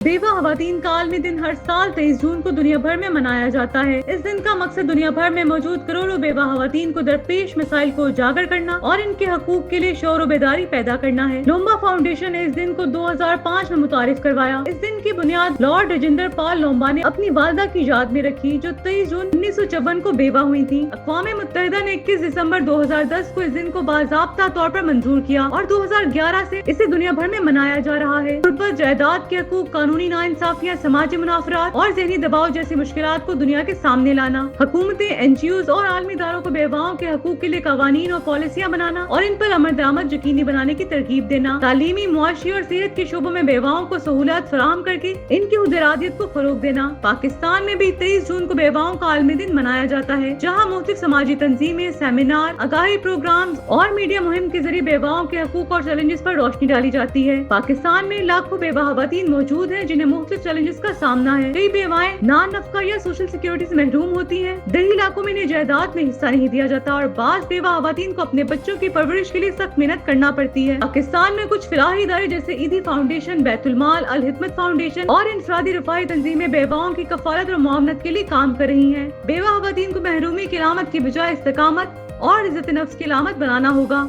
بیوہ خواتین کا عالمی دن ہر سال 23 جون کو دنیا بھر میں منایا جاتا ہے۔ اس دن کا مقصد دنیا بھر میں موجود کروڑوں بیوہ خواتین کو درپیش مسائل کو اجاگر کرنا اور ان کے حقوق کے لیے شعور و بیداری پیدا کرنا ہے۔ لومبا فاؤنڈیشن نے اس دن کو 2005 میں متعارف کروایا۔ اس دن کی بنیاد لارڈ راجندر پال لومبا نے اپنی والدہ کی یاد میں رکھی جو 23 جون 1954 کو بیوہ ہوئی تھی۔ اقوام متحدہ نے 21 دسمبر 2010 کو اس دن کو باضابطہ طور پر منظور کیا اور 2011 سے اسے دنیا بھر میں منایا جا رہا ہے۔ غربت، جائیداد کے حقوق، قانونی ناانصافیاں، سماجی منافرات اور ذہنی دباؤ جیسی مشکلات کو دنیا کے سامنے لانا، حکومتیں، NGOs اور عالمی اداروں کو بیواؤں کے حقوق کے لیے قوانین اور پالیسیاں بنانا اور ان پر عمل درآمد یقینی بنانے کی ترغیب دینا، تعلیمی، معاشی اور صحت کے شعبوں میں بیواؤں کو سہولت فراہم کر کے ان کی خود ارادیت کو فروغ دینا۔ پاکستان میں بھی 23 جون کو بیواؤں کا عالمی دن منایا جاتا ہے، جہاں مختلف سماجی تنظیمیں، سیمینار، آگاہی پروگرامز اور میڈیا مہم کے ذریعے بیواؤں کے حقوق اور چیلنجز پر روشنی ڈالی جاتی ہے۔ پاکستان میں لاکھوں بیوہ خواتین موجود ہیں جنہیں مختلف چیلنجز کا سامنا ہے۔ کئی بیوائیں نان نفقہ یا سوشل سیکیورٹی سے محروم ہوتی ہیں، دیہی علاقوں میں انہیں جائیداد میں حصہ نہیں دیا جاتا اور بعض بیوہ خواتین کو اپنے بچوں کی پرورش کے لیے سخت محنت کرنا پڑتی ہے۔ پاکستان میں کچھ فلاحی ادارے جیسے ایدی فاؤنڈیشن، بیت المال، الحکمت فاؤنڈیشن اور انفرادی رفاہی تنظیمیں بیواؤں کی کفالت اور معاونت کے لیے کام کر رہی ہیں۔ بیوہ خواتین کو محرومی کی علامت کی بجائے استقامت اور عزت نفس کی علامت بنانا ہوگا۔